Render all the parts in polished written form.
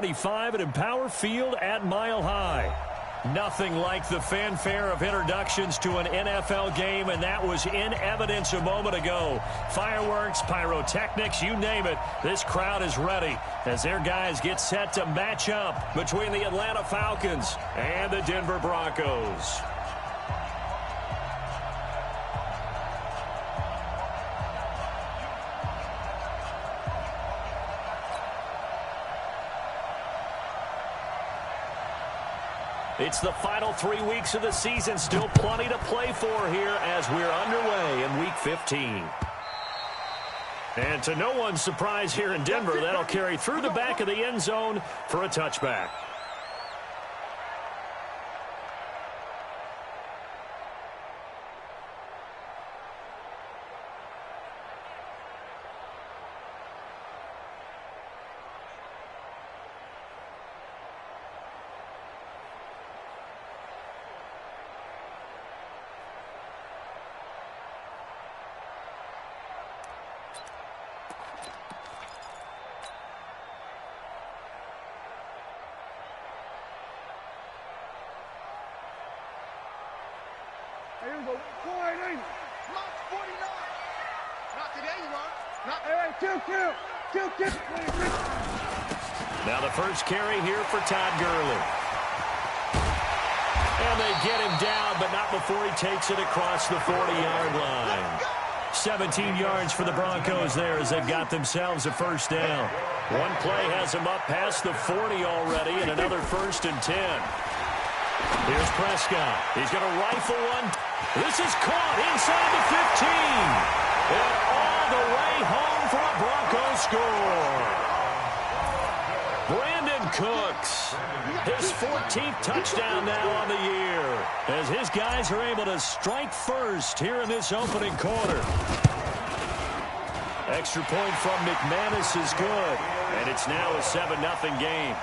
25 at Empower Field at Mile High. Nothing like the fanfare of introductions to an NFL game, and that was in evidence a moment ago. Fireworks, pyrotechnics, you name it. This crowd is ready as their guys get set to match up between the Atlanta Falcons and the Denver Broncos. It's the final 3 weeks of the season. Still plenty to play for here as we're underway in Week 15. And to no one's surprise here in Denver, that'll carry through the back of the end zone for a touchback. Here we go. 480. Mark 49. Not today, you are. Not. Hey, kill. Now the first carry here for Todd Gurley. And they get him down, but not before he takes it across the 40-yard line. 17 yards for the Broncos there as they've got themselves a first down. One play has them up past the 40 already, and another 1st and 10. Here's Prescott. He's going to rifle one. This is caught inside the 15. And all the way home for a Broncos score. Brandon Cooks. His 14th touchdown now on the year. As his guys are able to strike first here in this opening quarter. Extra point from McManus is good. And it's now a 7-0 game.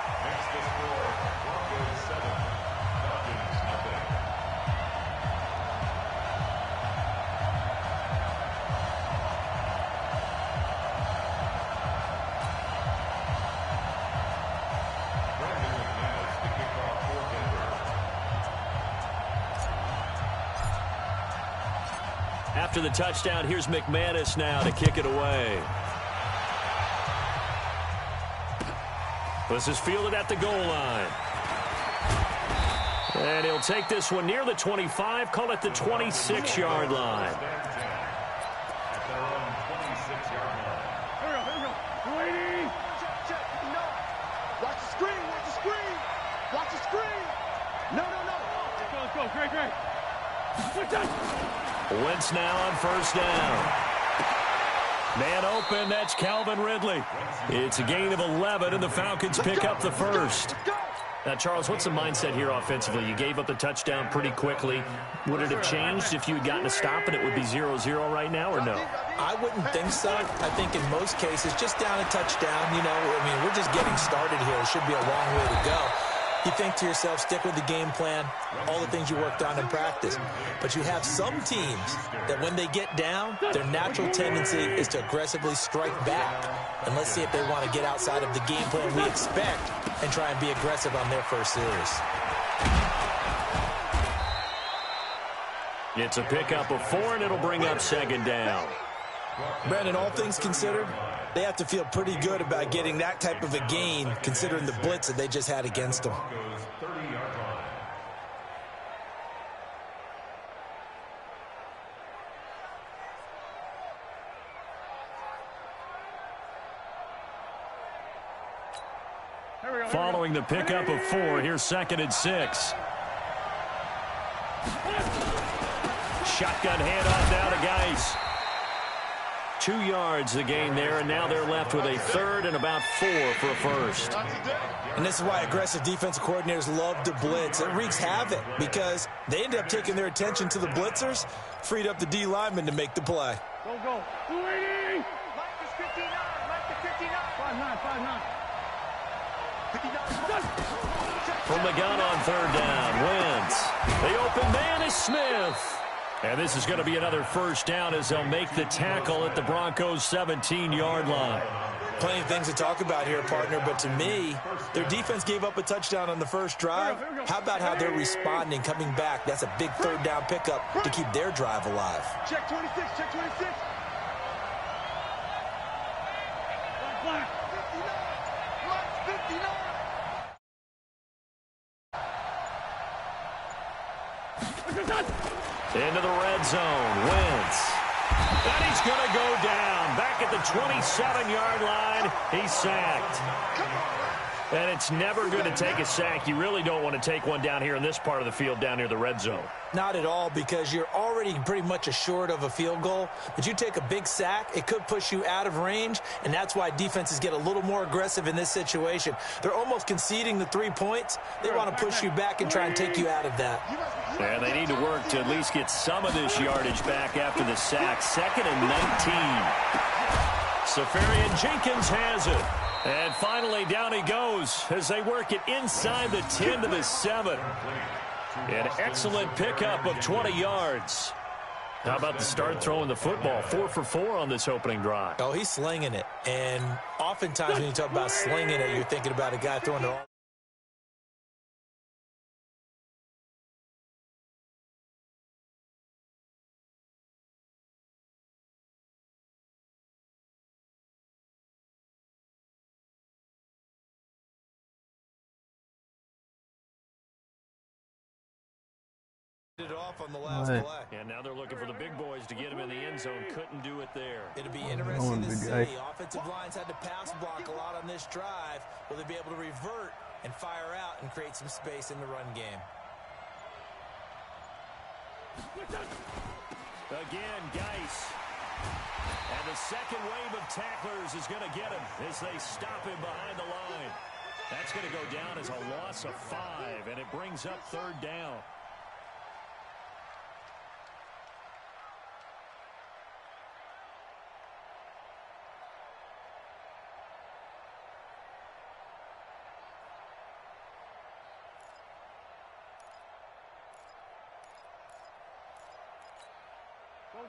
After the touchdown, here's McManus now to kick it away. This is fielded at the goal line. And he'll take this one near the 25, call it the 26-yard line. Here we go. 280. Check. No. Watch the screen. Watch the screen. No. Let's go. Great. Good touch. Wentz now on first down. Man open, that's Calvin Ridley. It's a gain of 11, and the Falcons pick up the first. Now, Charles, what's the mindset here offensively? You gave up the touchdown pretty quickly. Would it have changed if you had gotten a stop and it would be 0-0 right now, or no? I wouldn't think so. I think in most cases, just down a touchdown, we're just getting started here. It should be a long way to go. You think to yourself, stick with the game plan, all the things you worked on in practice. But you have some teams that when they get down, their natural tendency is to aggressively strike back. And let's see if they want to get outside of the game plan we expect and try and be aggressive on their first series. It's a pickup of 4, and it'll bring up 2nd down. Brandon, all things considered, they have to feel pretty good about getting that type of a gain, considering the blitz that they just had against them. Following the pickup of 4, here's 2nd and 6. Shotgun handoff now to Geis. 2 yards the gain there, and now they're left with a 3rd and about 4 for a first. And this is why aggressive defensive coordinators love to blitz. It wreaks havoc because they end up taking their attention to the blitzers, freed up the D lineman to make the play. Go. 280. Mike is 59. 5'9". 59. From the gun on 3rd down, Wentz. The open man is Smith. And this is going to be another first down as they'll make the tackle at the Broncos' 17-yard line. Plenty of things to talk about here, partner, but to me, their defense gave up a touchdown on the first drive. How about how they're responding, coming back? That's a big third down pickup to keep their drive alive. Check 26, check 26. Black. 59. Into the red zone. Wentz. And he's going to go down. Back at the 27-yard line. He's sacked. And it's never going to take a sack. You really don't want to take one down here in this part of the field down near the red zone. Not at all, because you're already pretty much assured of a field goal. But you take a big sack, it could push you out of range, and that's why defenses get a little more aggressive in this situation. They're almost conceding the 3 points. They want to push you back and try and take you out of that. And they need to work to at least get some of this yardage back after the sack. 2nd and 19. Safarian Jenkins has it. And finally, down he goes as they work it inside the 10 to the 7. An excellent pickup of 20 yards. How about the start throwing the football? 4 for 4 on this opening drive. Oh, he's slinging it. And oftentimes when you talk about slinging it, you're thinking about a guy throwing it all. It off on the last play. And now they're looking for the big boys to get him in the end zone. Couldn't do it there. It'll be interesting to see. Offensive lines had to pass block a lot on this drive. Will they be able to revert and fire out and create some space in the run game? Again, Geis. And the second wave of tacklers is going to get him as they stop him behind the line. That's going to go down as a loss of 5, and it brings up 3rd down.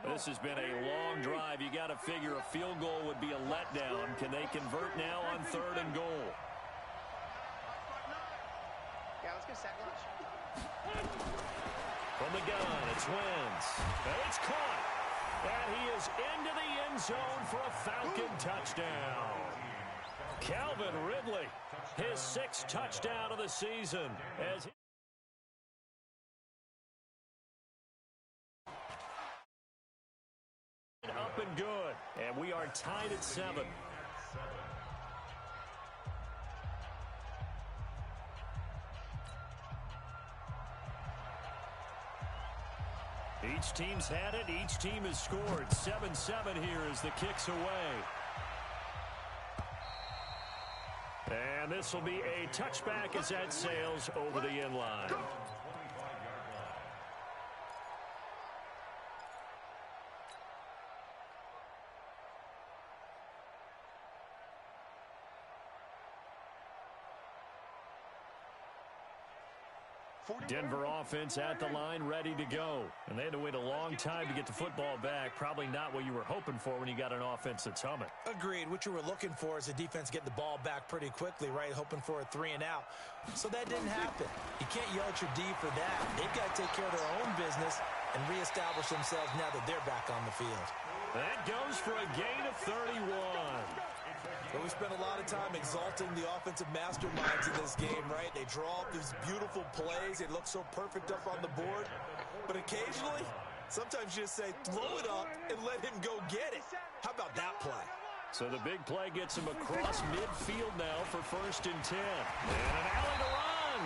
This has been a long drive. You got to figure a field goal would be a letdown. Can they convert now on 3rd and goal? Yeah, let's get sack lunch. From the gun, it's Wentz. And it's caught. And he is into the end zone for a Falcon touchdown. Calvin Ridley, his 6th touchdown of the season. As up and good, and we are tied at 7. Each team's had it. Each team has scored. 7-7 here as the kick's away. And this will be a touchback as that sails over the end line. Denver offense at the line, ready to go. And they had to wait a long time to get the football back. Probably not what you were hoping for when you got an offense that's humming. Agreed. What you were looking for is the defense getting the ball back pretty quickly, right? Hoping for a 3 and out. So that didn't happen. You can't yell at your D for that. They've got to take care of their own business and reestablish themselves now that they're back on the field. That goes for a gain of 31. But we spent a lot of time exalting the offensive masterminds in this game, right? They draw up these beautiful plays. They look so perfect up on the board. But occasionally, sometimes you just say, throw it up and let him go get it. How about that play? So the big play gets him across midfield now for 1st and 10. And an alley to run.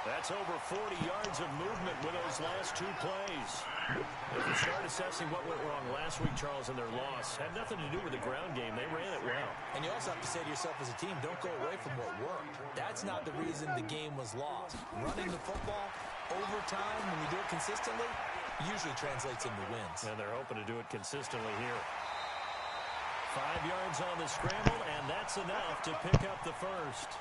That's over 40 yards of movement with those last 2 plays. If you start assessing what went wrong last week, Charles, in their loss, had nothing to do with the ground game. They ran it well. And you also have to say to yourself as a team, don't go away from what worked. That's not the reason the game was lost. Running the football over time, when you do it consistently, usually translates into wins. And they're hoping to do it consistently here. 5 yards on the scramble, and that's enough to pick up the first.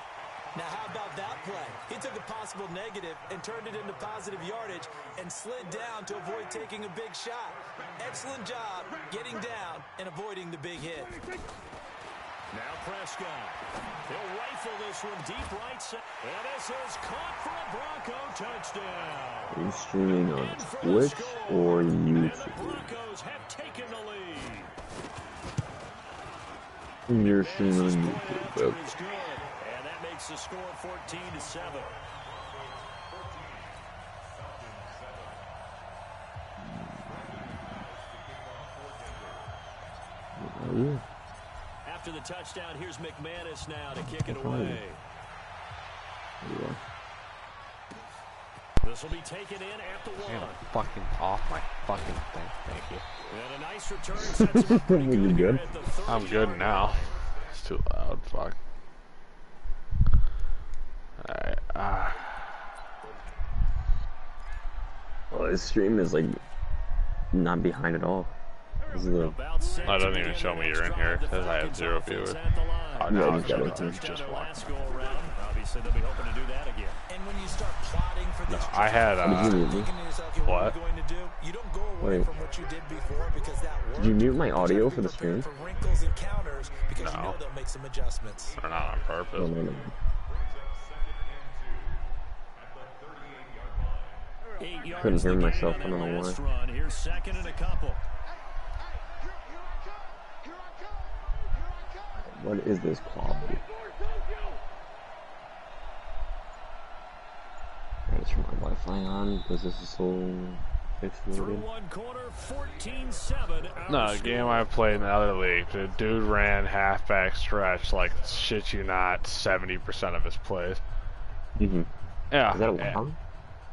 Now, how about that play? He took a possible negative and turned it into positive yardage and slid down to avoid taking a big shot. Excellent job getting down and avoiding the big hit. Now Prescott. He'll rifle this one deep right side. And this is caught for a Bronco touchdown. Are you streaming on Twitch or And the YouTube? Broncos have taken the lead. You're streaming on YouTube. Is Okay. good. And that makes the score 14-7. Oh, yeah. After the touchdown, here's McManus now to kick it away. Yeah. This will be taken in at the I'm one. fucking off my fucking thing. Thank you. And a nice return sets him up pretty You good here good? at the I'm good 30-yard now. line. It's too loud. Fuck. Alright. Well, this stream is like not behind at all. This is the About set Oh, it to doesn't even begin show the me next you're in drive. here. It The says I have Falcons 0 offense viewers. at the line. Oh, Yeah, now you it's got showing it. there's Touchdown just their one. last go around. Obviously, they'll be hoping to do that again. And when you start plotting for this, I had, Did you mute me? thinking to yourself, okay, what are What? you going to do? You don't go away Wait. from what you did before because that worked. Did you mute my You audio have to for the be prepared stream? for wrinkles and counters because you No. know they'll make some adjustments. Or not on purpose. Oh, no, no. 8 yards Couldn't hear the gain myself, on I don't that know last why. run. Here's second and a couple. What is this quality? Alright, let's turn my Wi-Fi on because this is so Through pixelated. one quarter, 14-7. No, our the game score. I played in the other league, the dude ran halfback stretch like shit you not 70% of his plays. Mm-hmm. Yeah. Is that yeah. allowed?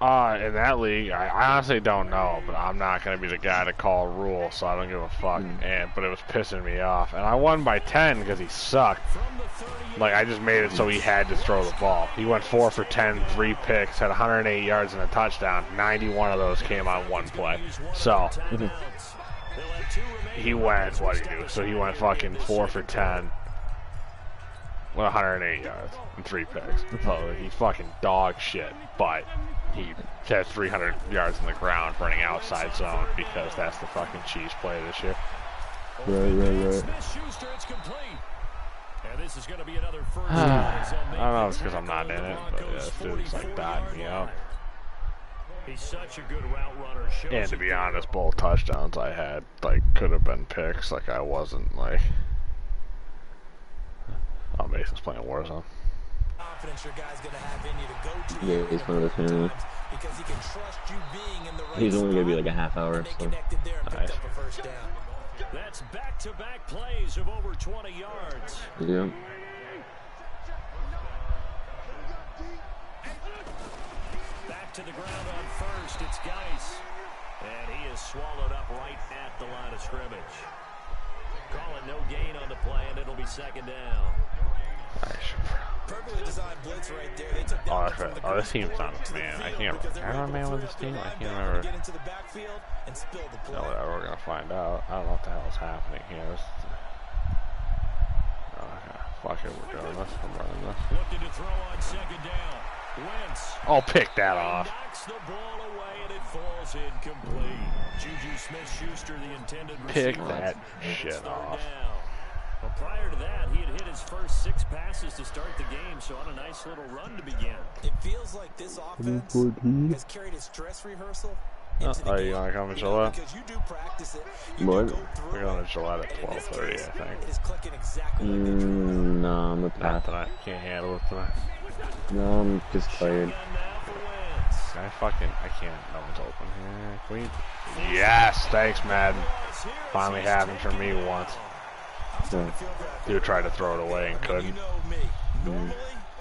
In that league, I honestly don't know, but I'm not gonna be the guy to call rules, so I don't give a fuck. But it was pissing me off, and I won by 10 because he sucked. From the 38. Like I just made it so he had to throw the ball. He went 4 for 10, 3 picks, had 108 yards and a touchdown. 91 of those came on one play. So he went what he do? So he went fucking 4 for 10 with 108 yards and 3 picks. So he fucking dog shit, but he had 300 yards in the ground running outside zone because that's the fucking cheese play this year. Right. Smith-Schuster, it's complete. And this is going to be another first I down. don't know if it's because I'm not in it, but yeah, this dude's like dotting me out. He's such a good route runner. Shows And to it be there. honest, both touchdowns I had like could have been picks. Like I wasn't like. Oh, Mason's playing Warzone. Confidence your guy's going to have in you to go to Yeah, you he's one of the family. because he can trust you being in the right He's only gonna be spot. like a half hour, And they so connected there and Nice. picked up a first down. That's back-to-back plays of over 20 yards. yeah. Back to the ground on first. It's Geis. And he is swallowed up right at the line of scrimmage. Call it no gain on the play, and it'll be second down. Perfectly designed blitz right there. They took Oh, that that's from right. the Oh, this ground team's not to a the man. I field can't because remember. they're Am I a able man to with this force team? the I can't linebacker remember. to get into the backfield and spill the play. No, whatever. We're gonna find out. I don't know what the hell is happening here. Okay, fuck it. We're doing this. I'm running this. Looking to throw on second down. Wentz. I'll pick that off. Knocks the ball away, and it falls incomplete. Juju Smith-Schuster, the intended Pick receiver. that It's shit third off. down. Well, prior to that, he had hit his first 6 passes to start the game, so on a nice little run to begin. It feels like this offense 14. has carried its dress rehearsal Oh, into the oh, game. you wanna come to You know, Gillette? because you do practice it. You What? do go through We're going it. to Gillette at And in this 12:30, case, I think. it is clicking exactly like they drew it. No, I'm with Not that. tonight. Can't handle it tonight. No, I'm just tired. Shotgun now for Wentz. I can't. No one's open here. Queen. Yes, thanks, Madden. Finally happened for me once. So, Dude tried to throw it away and You couldn't. know me. Normally,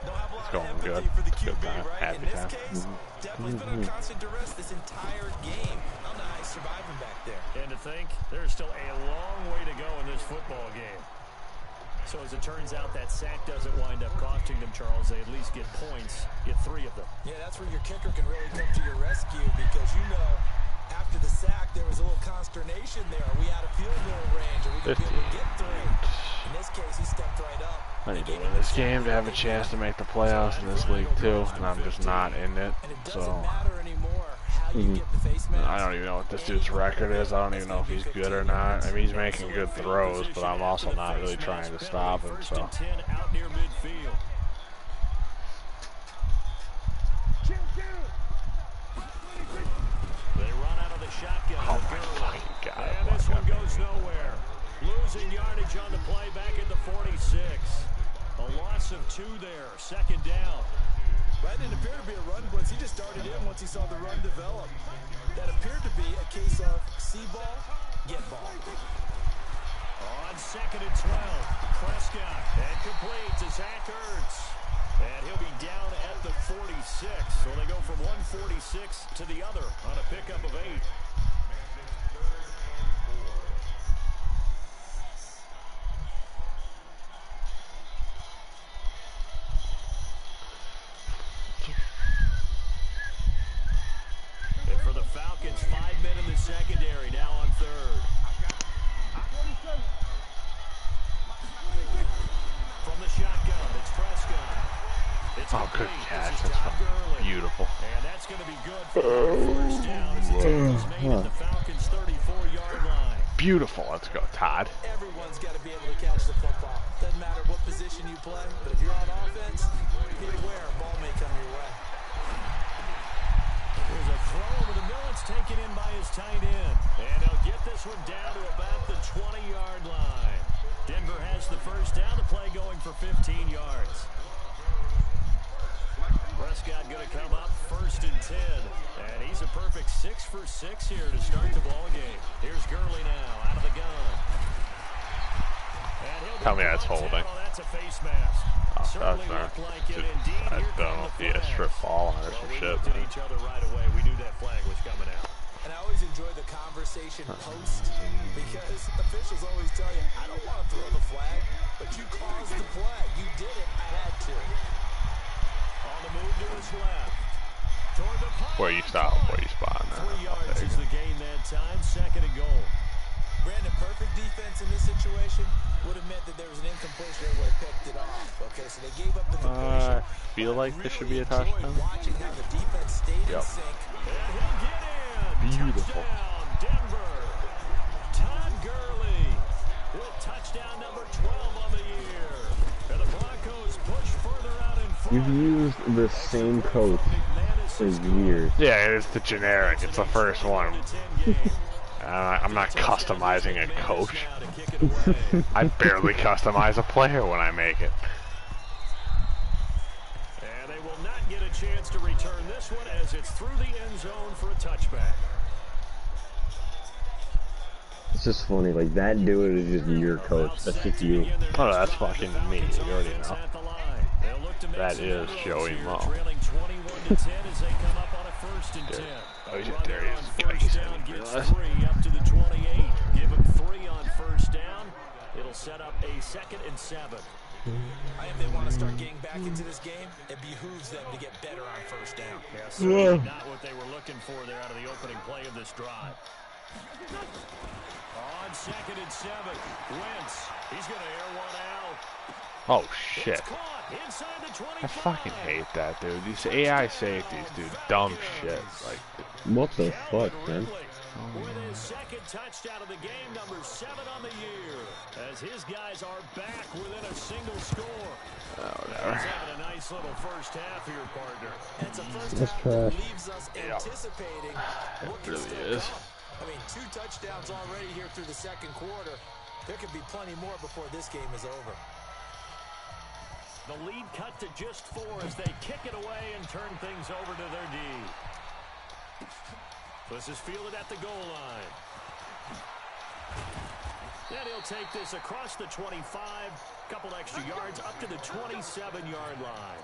don't have a lot It's going of good. empathy for the It's a good QB, time. right? Happy In this time. case, definitely been on constant duress this entire game. I don't know how he's surviving back there. And to think, there's still a long way to go in this football game. So as it turns out, that sack doesn't wind up costing them, Charles. They at least get points, get 3 of them. Yeah, that's where your kicker can really come to your rescue because you know after the sack there was a little consternation there. Are we out of field goal range? Are we going to be able to get 3? In this case, he stepped right up. I need to win this game to have a chance to make the playoffs in this league too, and I'm just not in it. And it So doesn't matter anymore how you get the face mask. I don't even know what this dude's record is. I don't even know if he's good or not. I mean, he's making good throws, but I'm also not really trying to stop him, so. They run out of the shotgun. Oh my fucking God. And this one goes nowhere. Losing yardage on the play back at the 46. A loss of 2 there. Second down. That didn't appear to be a run blitz. He just started in once he saw the run develop. That appeared to be a case of see ball, get ball. On 2nd and 12. Prescott. And complete to Zach Ertz. And he'll be down at the 46. So they go from 146 to the other on a pickup of 8. And for the Falcons, 5 men in the secondary, now on 3rd. From the shotgun, it's Prescott. Oh, good catch. That's fucking beautiful. And that's going to be good for the first down as the tackle is made at the Falcons' 34-yard line. Beautiful. Let's go, Todd. Everyone's got to be able to catch the football. Doesn't matter what position you play, but if you're on offense, beware, a ball may come your way. There's a throw over the middle. It's taken in by his tight end. And they'll get this one down to about the 20-yard line. Denver has the first down. The play going for 15 yards. Prescott going to come up 1st and 10. And he's a perfect 6 for 6 here to start the ball game. Here's Gurley now out of the gun. Tell me that's holding. Oh, that's a face mask. Oh, that's not. I don't know if he has strip ball on or some shit. We looked at each other right away. We knew that flag was coming out. And I always enjoy the conversation post because officials always tell you, I don't want to throw the flag, but you caused the play. You did it. I had to. On the move to his left. Toward the pile. Where you stop, where you spot. 3 yards is the gain that time. 2nd and goal. Brandon, perfect defense in this situation would have meant that there was an incompletion. They would have picked it off. Okay, so they gave up the completion. Feel like this should be a touchdown. Watching how the defense stayed in sync. And he'll get in. Beautiful. Touchdown, Denver. Todd Gurley with touchdown number 12 on the year. And the Broncos push further out in front. You've used the same coach for years. Yeah, it's the generic. It's the first one. I'm not customizing a coach. I barely customize a player when I make it. And they will not get a chance to return this one as it's through the end zone for a touchback. It's just funny, like that dude is just your coach. That's just you. Oh, that's fucking me. You already know. That is Joey Mo. There. Oh, he's there. He's Gets 3 up to the 28. Give him 3 on first down. It'll set up a 2nd and 7. If they want to start getting back into this game, it behooves them to get better on first down. Yeah, not what they were looking for there out of the opening play of this drive. On 2nd and 7, Wentz. He's going to air one out. Oh, shit. I fucking hate that, dude. These AI safeties, dude. Dumb shit. Like, what the fuck, man? With his 2nd touchdown of the game, number 7 on the year, as his guys are back within a single score. Oh, whatever. He's having a nice little first half here, partner. And it's a first That's half trash. that leaves us anticipating what It can really is. I mean, 2 touchdowns already here through the 2nd quarter. There could be plenty more before this game is over. The lead cut to just 4 as they kick it away and turn things over to their D. This is fielded at the goal line. And he'll take this across the 25, couple extra yards up to the 27-yard line.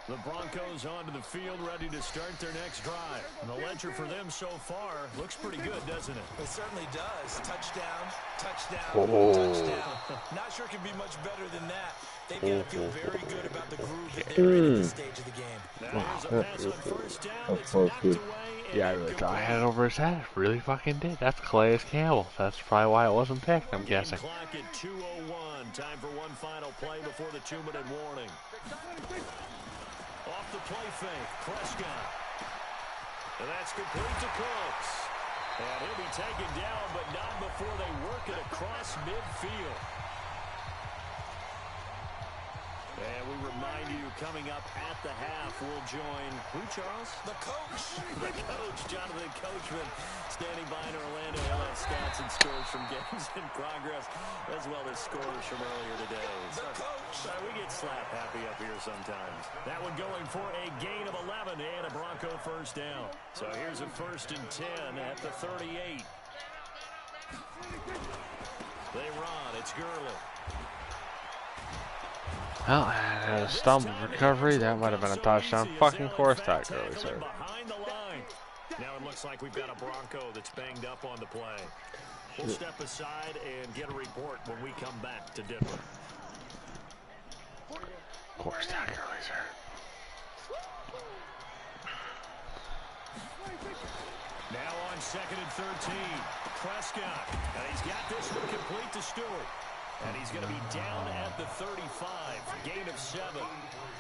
The Broncos onto the field, ready to start their next drive. And the ledger for them so far looks pretty good, doesn't it? It certainly does. Touchdown, touchdown, Oh. touchdown. Not sure it can be much better than that. They've got to feel very good about the groove that they're in at this stage of the game. Now here's a pass on first down. It's knocked away Yeah, I had it over his head. Really fucking did. That's Calais Campbell. That's probably why it wasn't picked, I'm guessing. Clock at 2:01. Time for one final play before the 2-minute warning. Off the play fake, Prescott. And that's complete to Cooks. And he'll be taken down, but not before they work it across midfield. And we remind you, coming up at the half, we'll join who, Charles? The coach. The coach, Jonathan Coachman, standing by in Orlando. He'll have stats and scores from games in progress, as well as scores from earlier today. The coach. We get slap happy up here sometimes. That one going for a gain of 11 and a Bronco first down. So here's a 1st and 10 at the 38. They run. It's Gurley. Well, a stumble recovery. That might have been a touchdown. Fucking course that Gurley, sir. Now it looks like we've got a Bronco that's banged up on the play. We'll step aside and get a report when we come back to Denver. Course that Gurley, sir. Now on 2nd and 13. Prescott. And he's got this one complete to Stewart. And he's going to be down at the 35. Gain of 7.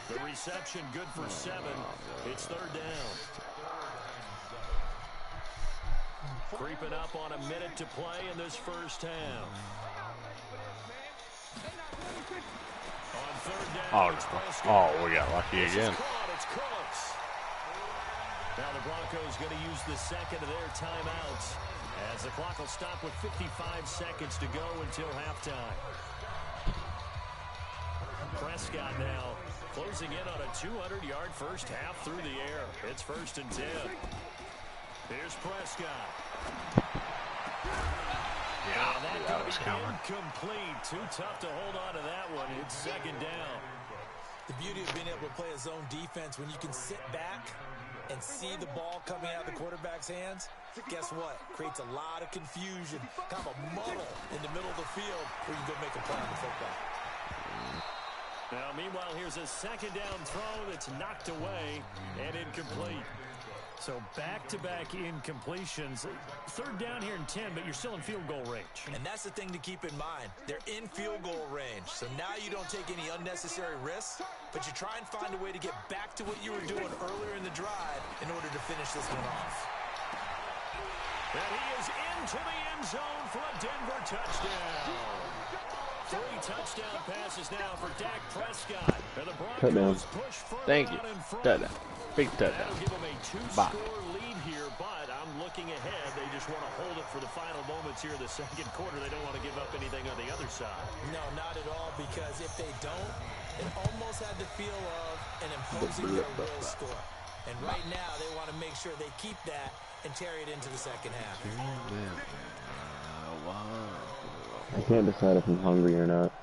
The reception good for 7. It's 3rd down. Creeping up on a minute to play in this first half. On 3rd down, we got lucky again. It's Cooks. Now the Broncos going to use the second of their timeouts, as the clock will stop with 55 seconds to go until halftime. Prescott now closing in on a 200-yard first half through the air. It's 1st and 10. Here's Prescott. Yeah, that was coming. Incomplete. Too tough to hold on to that one. It's 2nd down. The beauty of being able to play a zone defense when you can sit back and see the ball coming out of the quarterback's hands, guess what? Creates a lot of confusion, kind of a muddle in the middle of the field where you can go make a play on the football. Now, meanwhile, here's a 2nd down throw that's knocked away and incomplete. So back-to-back incompletions. 3rd down here in 10, but you're still in field goal range. And that's the thing to keep in mind. They're in field goal range. So now you don't take any unnecessary risks, but you try and find a way to get back to what you were doing earlier in the drive in order to finish this one off. And he is into the end zone for a Denver touchdown. 3 touchdown passes now for Dak Prescott. And the Broncos push further. Thank you. Out in front. Touchdown. Big touchdown. That'll give them a 2-score lead here, but I'm looking ahead. They just want to hold it for the final moments here in the 2nd quarter. They don't want to give up anything on the other side. No, not at all, because if they don't, it almost had the feel of an imposing their will score. And right now, they want to make sure they keep that and carry it into the 2nd half. I can't decide if I'm hungry or not.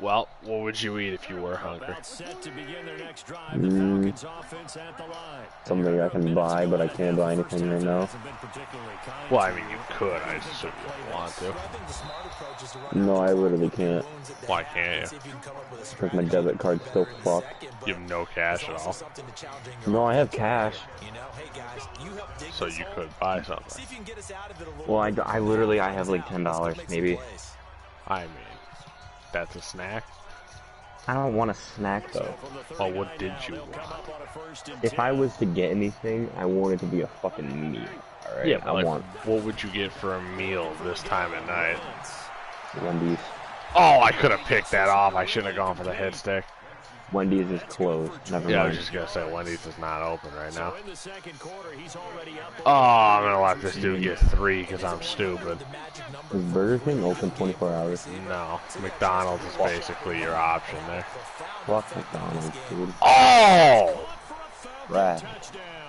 Well, what would you eat if you were hungry? About set to begin their next drive. The Falcons offense at the line. Something I can buy, but I can't buy anything right now. Well, I mean, you could. I just shouldn't want to. No, I literally can't. Why can't you? Because my debit card's still fucked. You have no cash at all. No, I have cash. So you could buy something. Well, I literally have like $10, maybe. I mean, that's a snack. I don't want a snack though. Oh, what did you want? If I was to get anything, I want it to be a fucking meal. Alright, Yeah, but what would you get for a meal this time at night? Wendy's. Oh, I could have picked that off. I shouldn't have gone for the hit stick. Wendy's is closed. Never mind. Yeah, I was just gonna say Wendy's is not open right now. Oh, I'm gonna let this dude get 3 because I'm stupid. Is Burger King open 24 hours? No, McDonald's is basically your option there. Fuck McDonald's, dude. Oh! Rat.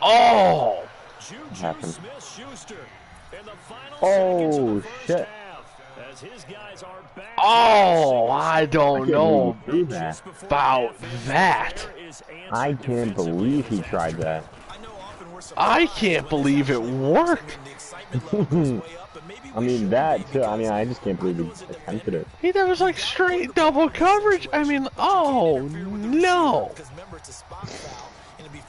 Oh! What happened? Oh, shit. Oh, I don't know about that. I can't believe he tried that. I can't believe it worked. I mean, that too. I mean, I just can't believe he attempted it. Hey, that was like straight double coverage. I mean, oh, no.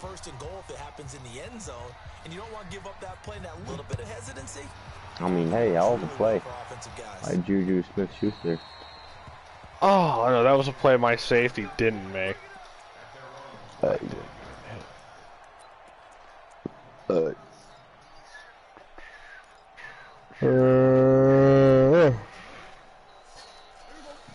first and goal if it happens in the end zone, and you don't want to give up that play and that little bit of hesitancy. I mean, hey, hell of a play by Juju Smith-Schuster. Oh, no, that was a play my safety didn't make.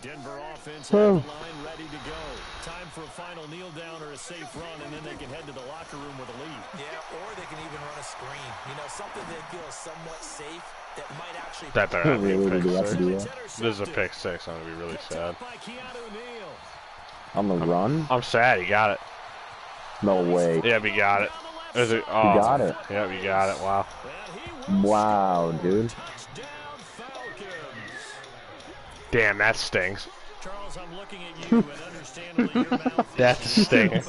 Denver offense at the line, ready to go. Time for a final kneel down or a safe run, and then they can head to the locker room with a lead. Yeah, or they can even run a screen. You know, something they feel is somewhat safe that might actually... That there has to be a pick six. This is a pick six. I'm going to be really sad. On the run? I'm sad. He got it. No way. Yeah, he got it. Oh, he got it. Yeah, he got it. Wow. Wow, dude. Damn, that stings. Charles, I'm looking at you and understandably your mouth That stings.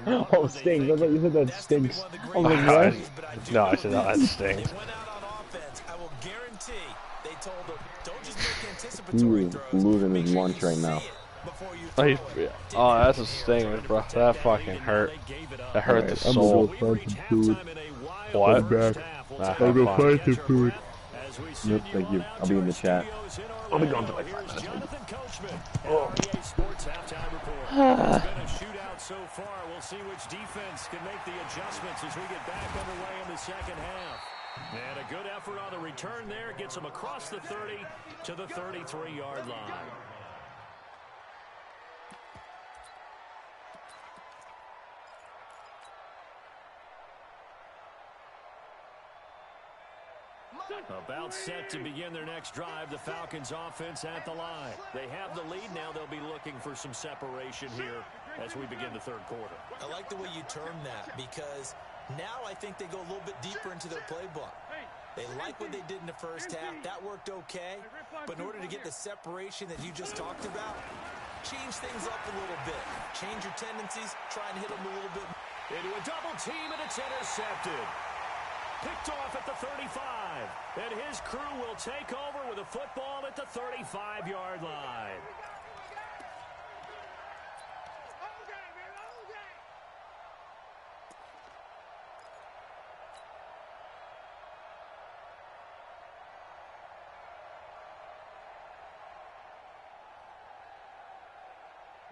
Oh, stings. I thought you said that stinks. I was like, what? No, I said, oh, that stings. He was losing his lunch right now. Oh, that's a stinger, bro. That fucking hurt. That hurt the soul. What? I'm back. I'll go find some food. Yep, thank you. I'll be in the chat. I'll be gone for like 5 minutes. Oh. It's been a shootout so far. We'll see which defense can make the adjustments as we get back underway in the second half. And a good effort on the return there gets them across the 30 to the 33-yard line. About set to begin their next drive, the Falcons offense at the line. They have the lead now. They'll be looking for some separation here as we begin the third quarter. I like the way you term that because now I think they go a little bit deeper into their playbook. They like what they did in the first half. That worked okay. But in order to get the separation that you just talked about, change things up a little bit. Change your tendencies. Try and hit them a little bit. Into a double team, and it's intercepted. Picked off at the 35. And his crew will take over with a football at the 35-yard line.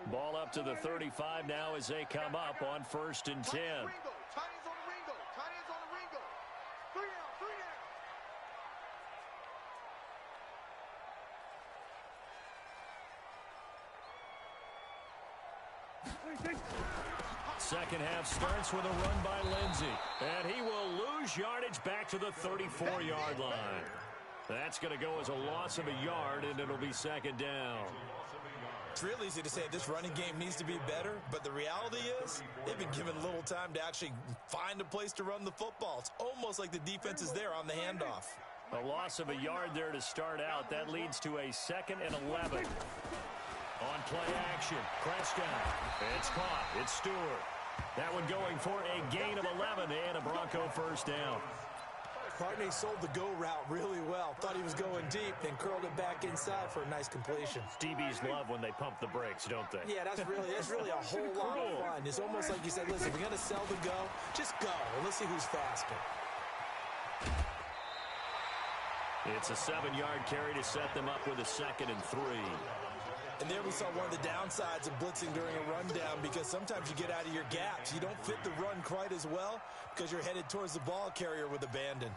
Ball up to the 35 now as they come up on 1st and 10. Second half starts with a run by Lindsey. And he will lose yardage back to the 34-yard line. That's going to go as a loss of a yard, and it'll be second down. It's real easy to say this running game needs to be better, but the reality is they've been given little time to actually find a place to run the football. It's almost like the defense is there on the handoff. A loss of a yard there to start out. That leads to a 2nd and 11. On play action, Prescott. It's caught. It's Stewart. That one going for a gain of 11 and a Bronco first down. Partney sold the go route really well. Thought he was going deep, then curled it back inside for a nice completion. DBs love when they pump the brakes, don't they? Yeah, that's really a whole lot of fun. It's almost like you said, listen, we're going to sell the go. Just go, and let's see who's faster. It's a 7-yard carry to set them up with a 2nd and 3. And there we saw one of the downsides of blitzing during a rundown because sometimes you get out of your gaps. You don't fit the run quite as well because you're headed towards the ball carrier with abandon.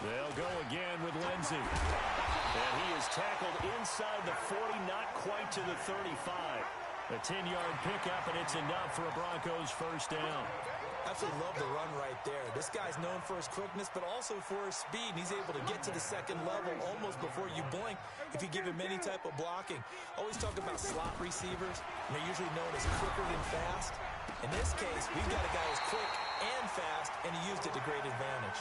They'll go again with Lindsey. And he is tackled inside the 40, not quite to the 35. A 10-yard pickup, and it's enough for a Broncos first down. Absolutely love the run right there. This guy's known for his quickness, but also for his speed. And he's able to get to the 2nd level almost before you blink if you give him any type of blocking. Always talk about slot receivers, and they're usually known as quicker than fast. In this case, we've got a guy who's quick and fast, and he used it to great advantage.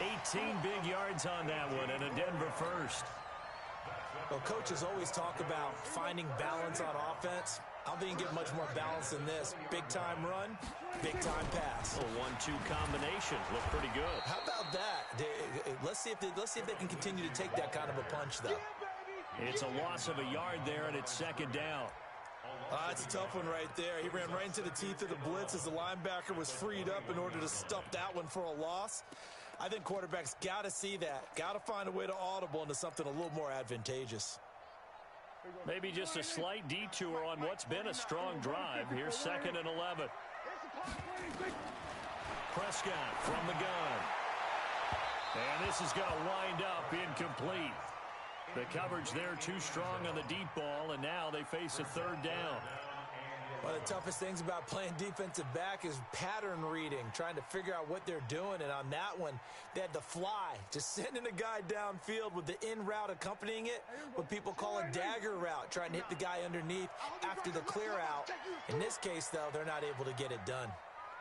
18 big yards on that one, and a Denver first. Well, coaches always talk about finding balance on offense. I don't think you get much more balance than this. Big-time run, big-time pass. A 1-2 combination. Looked pretty good. How about that? Let's see if they can continue to take that kind of a punch, though. It's a loss of a yard there, and it's second down. That's a tough one right there. He ran right into the teeth of the blitz as the linebacker was freed up in order to stop that one for a loss. I think quarterbacks got to see that. Got to find a way to audible into something a little more advantageous. Maybe just a slight detour on what's been a strong drive. Here's 2nd and 11. Prescott from the gun. And this is going to wind up incomplete. The coverage there too strong on the deep ball, and now they face a 3rd down. One of the toughest things about playing defensive back is pattern reading, trying to figure out what they're doing. And on that one, they had to fly, just sending a guy downfield with the in route accompanying it, what people call a dagger route, trying to hit the guy underneath after the clear out. In this case, though, they're not able to get it done.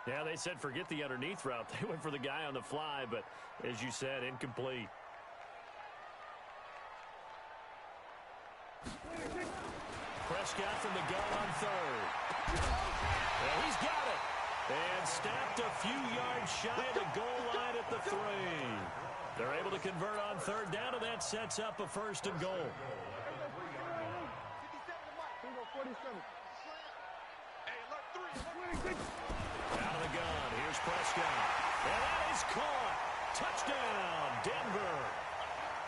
Yeah, they said forget the underneath route. They went for the guy on the fly, but as you said, incomplete. Prescott from the gun on 3rd. And he's got it. And snapped a few yards shy of the goal line at the 3. They're able to convert on 3rd down, and that sets up a 1st and goal. Out of the gun. Here's Prescott. And that is caught. Touchdown, Denver.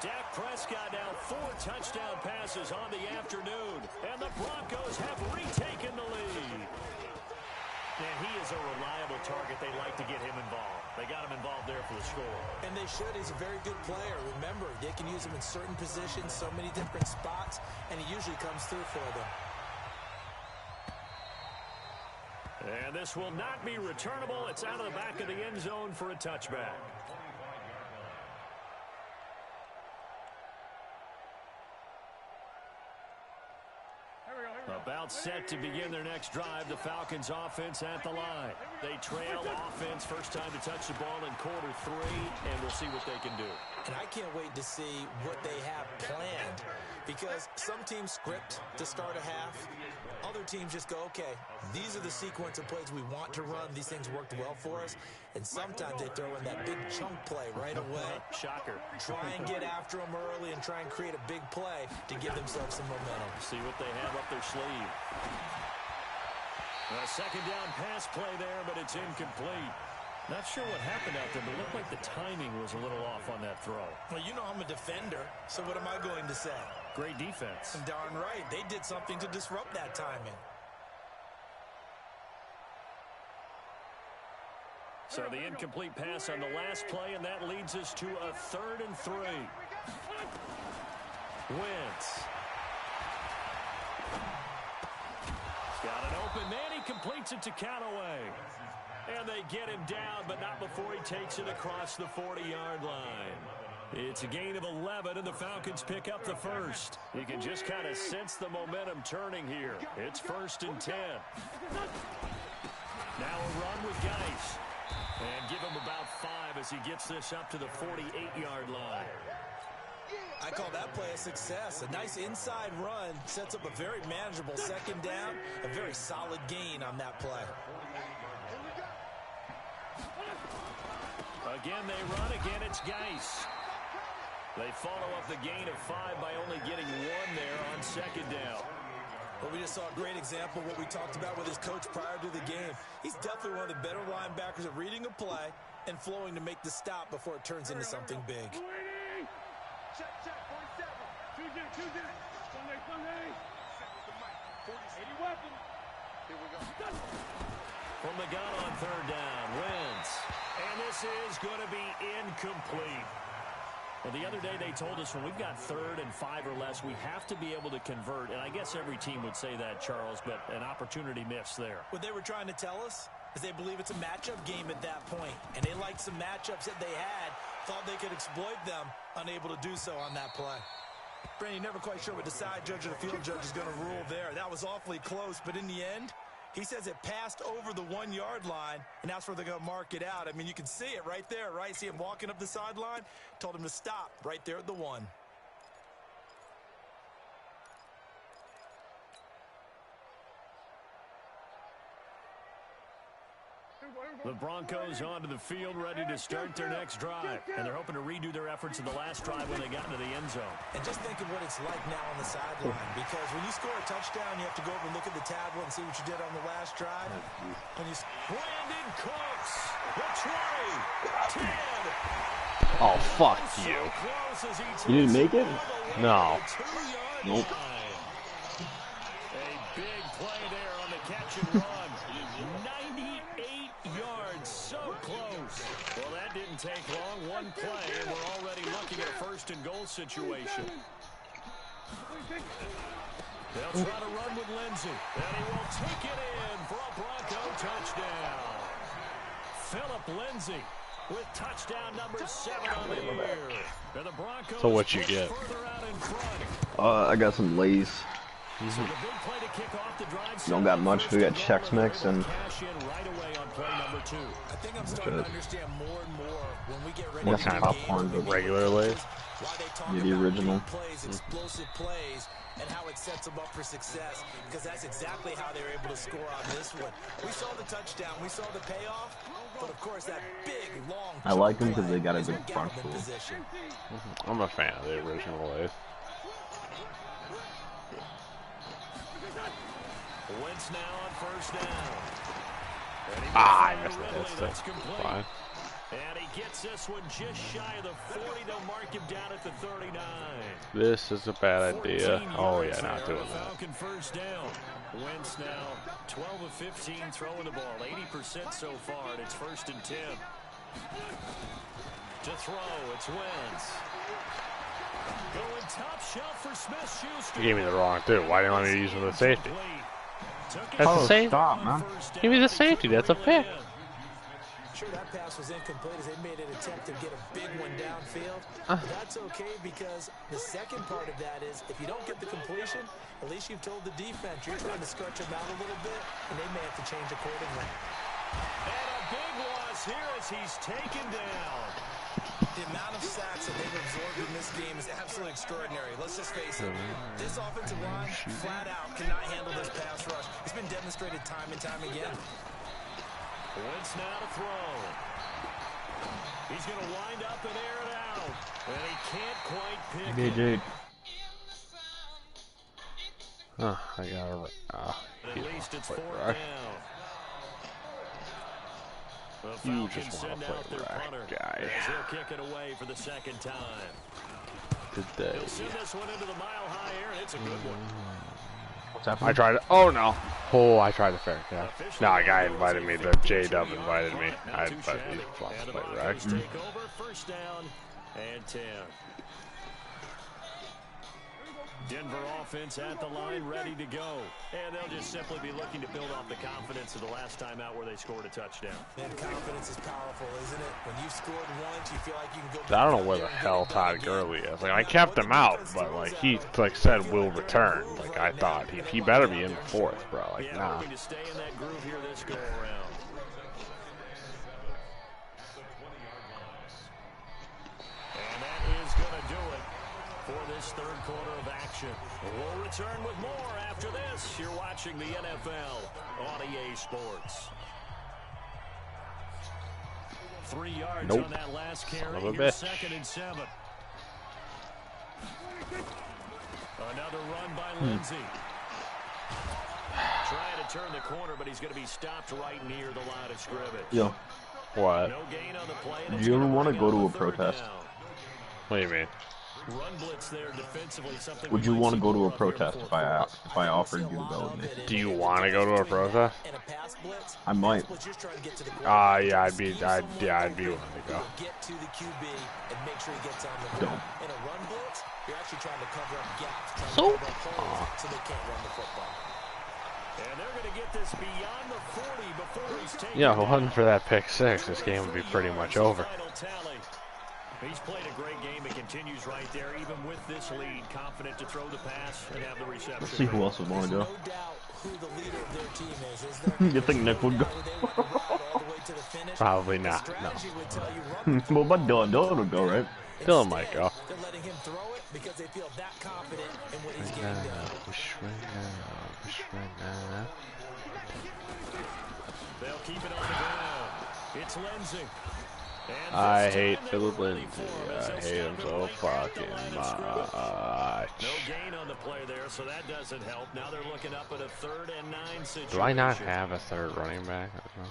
Dak Prescott now 4 touchdown passes on the afternoon, and the Broncos have retaken the lead. And he is a reliable target. They like to get him involved. They got him involved there for the score. And they should. He's a very good player. Remember, they can use him in certain positions, so many different spots, and he usually comes through for them. And this will not be returnable. It's out of the back of the end zone for a touchback. About set to begin their next drive, the Falcons offense at the line. They trail offense, first time to touch the ball in quarter 3, and we'll see what they can do. And I can't wait to see what they have planned, because some teams script to start a half. Other teams just go, okay, these are the sequence of plays we want to run. These things worked well for us. And sometimes they throw in that big chunk play right away. Shocker. Try and get after them early and try and create a big play to give themselves some momentum. See what they have up their sleeve. A 2nd down pass play there, but it's incomplete. Not sure what happened out there, but it looked like the timing was a little off on that throw. Well, you know I'm a defender, so what am I going to say? Great defense. Darn right. They did something to disrupt that timing. So the incomplete pass on the last play, and that leads us to a 3rd and 3. Wentz. Got an open man. He completes it to Callaway. And they get him down, but not before he takes it across the 40-yard line. It's a gain of 11, and the Falcons pick up the 1st. You can just kind of sense the momentum turning here. It's 1st and 10. Now a run with Geis. And give him about 5 as he gets this up to the 48-yard line. I call that play a success. A nice inside run sets up a very manageable 2nd down. A very solid gain on that play. Again, they run. Again, it's Geis. They follow up the gain of 5 by only getting 1 there on 2nd down. Well, we just saw a great example of what we talked about with his coach prior to the game. He's definitely one of the better linebackers at reading a play and flowing to make the stop before it turns into something big. Check, 47. Sunday. 80 weapon. Here we go. From the gun on 3rd down, Wentz. And this is going to be incomplete. Well, the other day they told us when we've got 3rd and 5 or less, we have to be able to convert. And I guess every team would say that, Charles, but an opportunity missed there. What they were trying to tell us is they believe it's a matchup game at that point. And they liked some matchups that they had, thought they could exploit them, unable to do so on that play. Brandon, you're never quite sure what the side judge or the field judge is going to rule there. That was awfully close, but in the end, He says it passed over the 1 yard line, and that's where they're going to mark it out. I mean, you can see it right there, right? See him walking up the sideline? Told him to stop right there at the 1. The Broncos onto the field, ready to start their next drive. And they're hoping to redo their efforts in the last drive when they got into the end zone. And just think of what it's like now on the sideline. Because when you score a touchdown, you have to go over and look at the tablet and see what you did on the last drive. When you Brandon Cooks, the 20, 10. Oh, fuck you. You didn't make it? No. Nope. A big play there on the catch and run. 98 yards, so close. Well, that didn't take long. One play, and we're already looking at a first and goal situation. They'll try to run with Lindsey, and he will take it in for a Bronco touchdown. Philip Lindsey with touchdown number 7 on the year. And the Broncos So what you get? further out in front. I got some Lay's. So the big play to kick off the drive. Don't got much. We got Chex Mix and cash in right away on play number 2. I think I'm starting to understand more and more when we get ready What to kind of popcorn? game, Regular Lay's? why they talk Yeah, the about original. big plays, explosive plays, and how it sets them up for success. Because that's exactly how they were able to score on this one. We saw the touchdown, we saw the payoff, but of course that big long. I like them because they got a is good what got front them in foot. position. I'm a fan of the original Lay's. Wentz now on first down. I missed that. That's fine. And he gets this one just shy of the 40. They'll mark him down at the 39. This is a bad idea. Oh, yeah, not doing that. Falcon first down. Wentz now 12 of 15 throwing the ball. 80% so far, and it's 1st and 10. To throw, it's Wentz. Going top shelf for Smith-Schuster. You gave me the wrong two. Why didn't you let me use the safety? That's Oh, the safety. stop, man. Give me the safety. That's a pick. Sure, that pass was incomplete as they made an attempt to get a big one downfield. But that's okay because the second part of that is if you don't get the completion, at least you've told the defense you're trying to stretch them out a little bit, and they may have to change accordingly. And a big loss here as he's taken down. The amount of sacks that they've absorbed in this game is absolutely extraordinary. Let's just face it. This offensive line, flat out, cannot handle this pass rush. It's been demonstrated time and time again. Wentz now to throw. He's going to wind up and air it out. And he can't quite pick it. Jade. Oh, I got it. At least it's 4th rush. down. The You Falcons just want send to out play their rack, punter. guy. As he'll kick it away for the 2nd time. Good day. He'll send this one into the mile-high air, and it's a good one. What's happening? I tried to. Oh, no. Oh, I tried to fair catch. No, a guy invited me. The J-Dub invited me. I invited me to And the play rack. Broncos take over, 1st down and 10. Denver offense at the line, ready to go. And they'll just simply be looking to build off the confidence of the last time out where they scored a touchdown. Man, confidence is powerful, isn't it? When you've scored once, you feel like you can go. I don't know where the hell Todd Gurley is. Like, I kept him out, but, like, he, like, said will return. Like, I thought he better be in the 4th, bro. Like, Yeah, nah. looking to stay in that groove here this go around. And that is going to do it for this 3rd quarter of action. We'll return with more after this. You're watching the NFL on EA Sports. 3 yards Nope. on that last Son carry. of a Here's bitch. 2nd and 7. Another run by Lindsey. Trying to turn the corner, but he's going to be stopped right near the line of scrimmage. Yo, What? No gain on the play. do you ever want to go to a protest? What do you mean? Run blitz there defensively, something Would you we want to might go see to a more of here protest if I offered you to go with me? Do you want to go to a protest? I might. Yeah, I'd be willing to go. Get to the QB and make sure he gets on the Don't. ball. In a run blitz, you're actually trying to cover up gaps, trying So? to cover up holes so they can't run the football. And they're going to get this beyond the 40 before he's taken. Yeah, if it wasn't for that pick 6, this game would be pretty much over. Final tally. He's played a great game. It continues right there, even with this lead. Confident to throw the pass and have the reception. Let's see who else would want to go. No doubt who the leader of their team is there? You think Nick would go? Probably not. No. Well, but Dylan would go, right? Dylan might go. They're letting him throw it because they feel that confident in what he's getting done. They'll keep it on the ground. It's Lindsay. I hate Philip Lindsay. I hate him so fucking much. No gain on the play there, so that doesn't help. Now they're looking up at a 3rd and 9 situation. Do I not have a third running back? I don't know.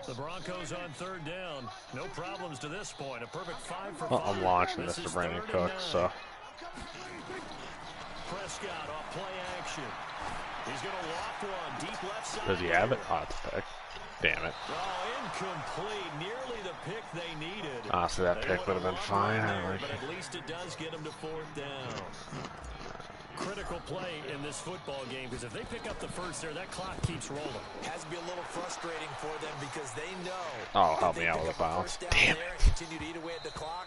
The Broncos on 3rd down. No problems to this point. A perfect 5 for 5. Well, I'm launching this to Brandon Cooks, so. Prescott off play action. He's going to loft one deep left side. Does he have it? Oh, it's a pick. Damn it. Oh, incomplete. Nearly the pick they needed. So that pick would have been fine. But at least it does get them to 4th down. Critical play in this football game, because if they pick up the first there, that clock keeps rolling. Has to be a little frustrating for them because they know. Oh, help me out with a bounce. Damn it. Continue to eat away at the clock.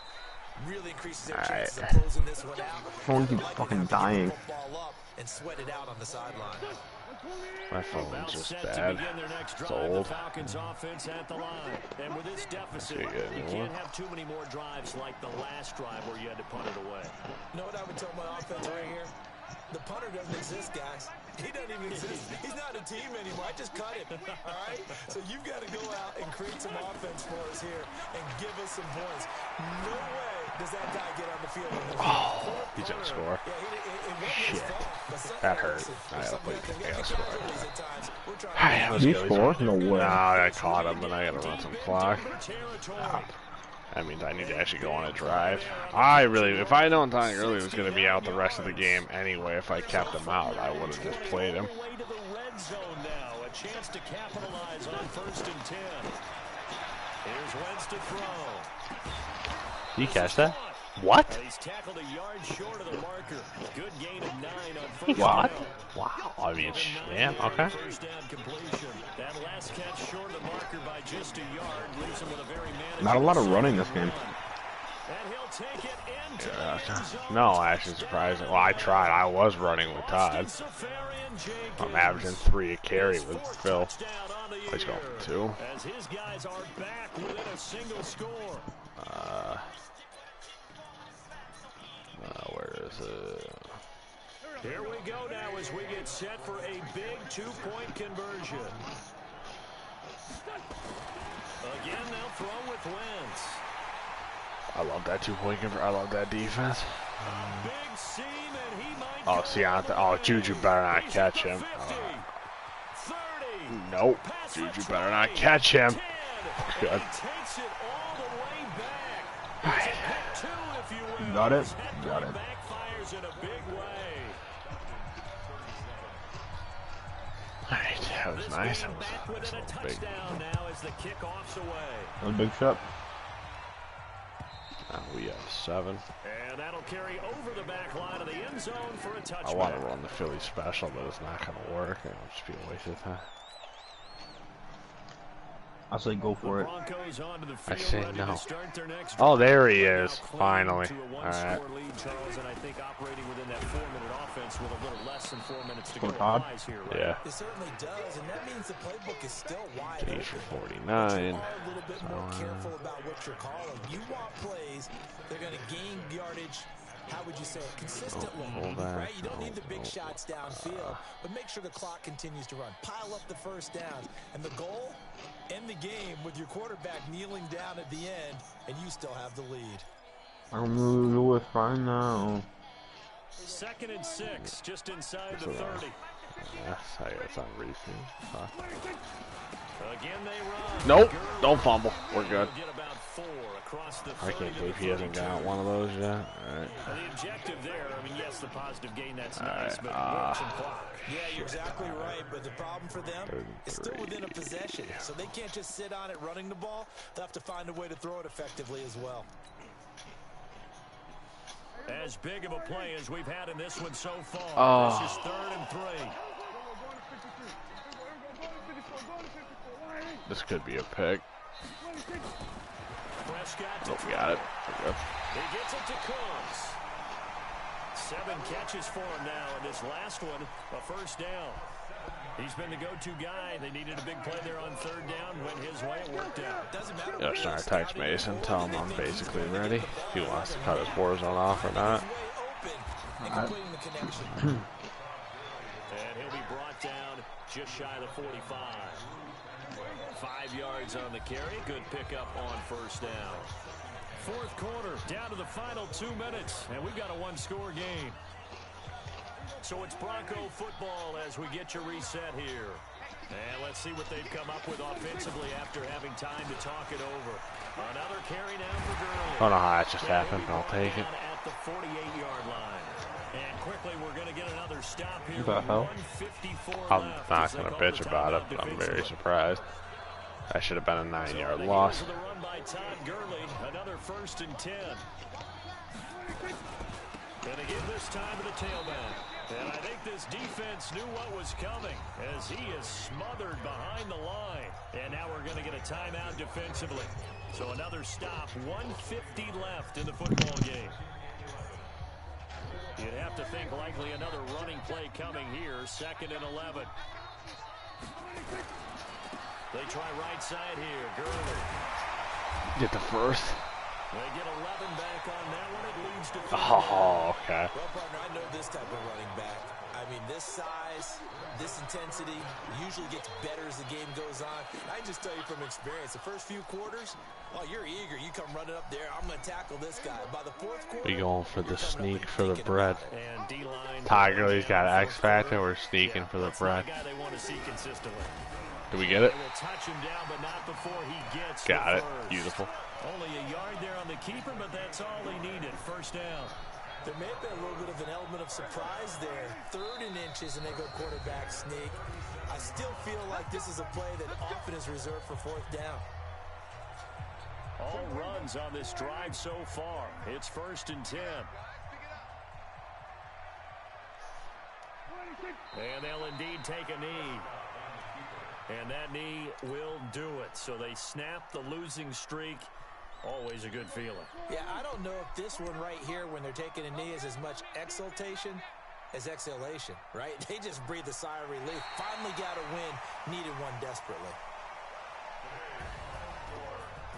Really increases their chances of closing this one out. Phone keeps fucking dying. And sweat it out on the sideline. My phone's just bad. It's old. Falcons offense at the line. And with this deficit, you can't have too many more drives like the last drive where you had to punt it away. You know what I would tell my offense right here? The punter doesn't exist, guys. He doesn't even exist. He's not a team anymore. I just cut him. All right? So you've got to go out and create some offense for us here and give us some points. No way does that guy get on the field. Oh, he's going to score. Shit. That hurt. I gotta score. That was good. No way. Nah, I caught him, and I got to run some clock. That means I need to actually go on a drive. If I had known Tony earlier was going to be out the rest of the game anyway, if I kept him out, I would have just played him. A chance to capitalize on 1st and 10. Here's Wentz to throw. Did you catch that? What? He's tackled a yard short of the marker. Good gain of 9 on 1st What? down. Wow. I mean, yeah, okay. First down completion. That last catch short of the marker by just a yard leaves him with a very manageable. Not a lot of running this game. And he'll take it into the end zone. No, actually surprising. Well, I tried. I was running with Todd. I'm averaging 3 a carry with Phil. He's going for 2. As his guys are back within a single score. Where is it? Here we go now as we get set for a big 2-point conversion. Again, they'll throw with Wentz. I love that 2-point conversion. I love that defense. Big seam and he might Oh, see, Juju better not catch him. 30. Nope. Juju better not catch him. Good. Takes it all the way back. Pick 2, if you will. Got it. Got it. Backfires in a big way. Alright, that was nice. That was big. Now as the kickoff's away. That was a big shot. We have 7. And that'll carry over the back line of the end zone for a touchback. I want to run the Philly special, but it's not going to work. It'll just be a waste of time. I say go for it. I say no. Oh, there he is. Finally. All right. Yeah. It certainly does, and that means the playbook is still wide open. For 49. You are a little bit more careful about what you're calling. You want plays, they're going to gain yardage. How would you say it? Consistently, right? You don't need the big shots downfield, but make sure the clock continues to run. Pile up the first down, and the goal, end the game with your quarterback kneeling down at the end, and you still have the lead. I'm moving with fine now. 2nd and 6, just inside the 30. Yes, it's on repeat. Again they run. Nope, don't fumble. We're good. Get about 4 across the I can't believe he hasn't got one of those yet. All right. The objective there, I mean, yes, the positive gain, that's nice, but work some clock. Yeah, you're exactly right, but the problem for them is still within a possession, so they can't just sit on it running the ball. They'll have to find a way to throw it effectively as well. As big of a play as we've had in this one so far. This is 3rd and 3. This could be a pick. Prescott Oh, we got it. He gets it to Cooks. 7 catches for him now, and this last one, a first down. He's been the go-to guy. They needed a big play there on 3rd down. Went his way, it worked out. Yeah, trying to text Mason, tell him I'm basically ready. If he wants to cut his Warzone off or not. And he'll be brought down just shy of the 45. 5 yards on the carry. Good pickup on first down. 4th quarter, down to the final 2 minutes, and we've got a 1-score game. So it's Bronco football as we get your reset here. And let's see what they've come up with offensively after having time to talk it over. Another carry now for Gurley. I don't know how that just happened, but I'll take it. At the 48-yard line. And quickly, we're going to get another stop here. I'm not going to bitch about it, but I'm very surprised. That should have been a 9-yard loss. The run by Todd Gurley, another 1st and 10. And they give this time to the tailback. And I think this defense knew what was coming as he is smothered behind the line. And now we're going to get a timeout defensively. So another stop, 1:50 left in the football game. You'd have to think likely another running play coming here, 2nd and 11. They try right side here, Gurley. Get the first. They get 11 back on that one. It leads to 4. Oh, okay. Well, partner, I know this type of running back. I mean, this size, this intensity usually gets better as the game goes on. I just tell you from experience, the first few quarters, well, you're eager. You come running up there. I'm going to tackle this guy. By the 4th quarter, We going for the sneak for the bread. And D-line. Tigerly's got X Factor. We're sneaking for the bread. They want to see consistently. Did we get it? They will touch him down, but not before he gets Got it. first. Beautiful. Only a yard there on the keeper, but that's all he needed. First down. there may have been a little bit of an element of surprise there. 3rd and inches, and they go quarterback sneak. I still feel like this is a play that often is reserved for 4th down. All runs on this drive so far. It's 1st and 10. And they'll indeed take a knee. And that knee will do it. So they snap the losing streak. Always a good feeling. Yeah, I don't know if this one right here, when they're taking a knee, is as much exultation as exhalation, right? They just breathe a sigh of relief. Finally got a win. Needed one desperately.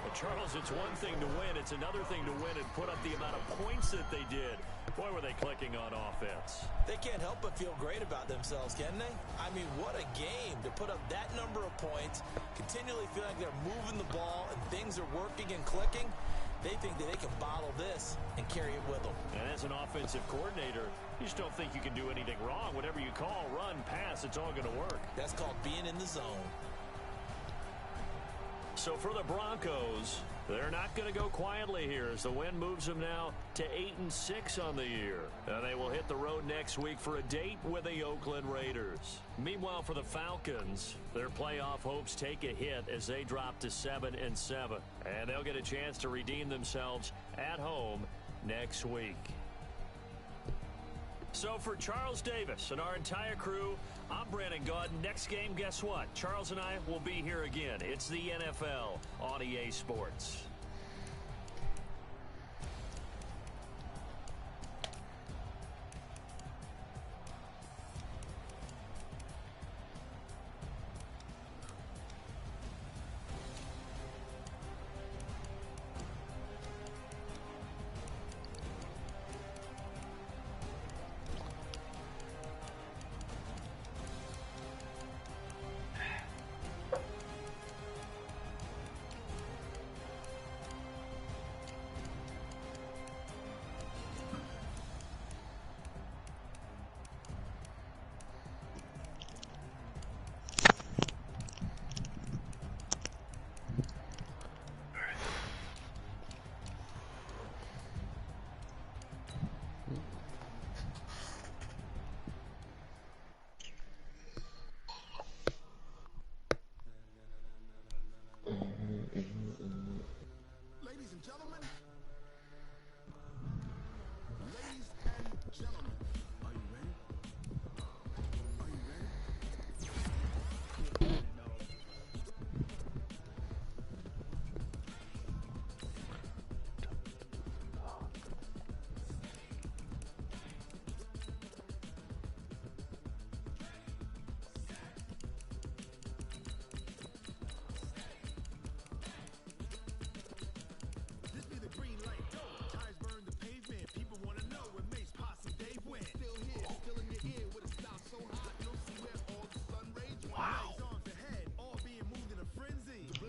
Well, Charles, it's one thing to win. It's another thing to win and put up the amount of points that they did. Boy, were they clicking on offense. They can't help but feel great about themselves, can they? I mean, what a game to put up that number of points, continually feeling like they're moving the ball and things are working and clicking. They think that they can bottle this and carry it with them. And as an offensive coordinator, you just don't think you can do anything wrong. Whatever you call, run, pass, it's all going to work. That's called being in the zone. So for the Broncos, they're not going to go quietly here as the win moves them now to 8-6 on the year. And they will hit the road next week for a date with the Oakland Raiders. Meanwhile, for the Falcons, their playoff hopes take a hit as they drop to 7-7. And they'll get a chance to redeem themselves at home next week. So for Charles Davis and our entire crew, I'm Brandon Gaudin. Next game, guess what? Charles and I will be here again. It's the NFL on EA Sports.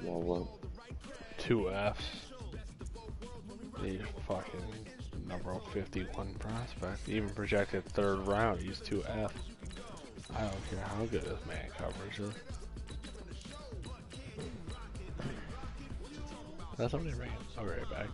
Well, what? 2 Fs. He's fucking number 51 prospect. Even projected 3rd round, he's 2 F. I don't care how good this man coverage is. That's something right. I'll be right back.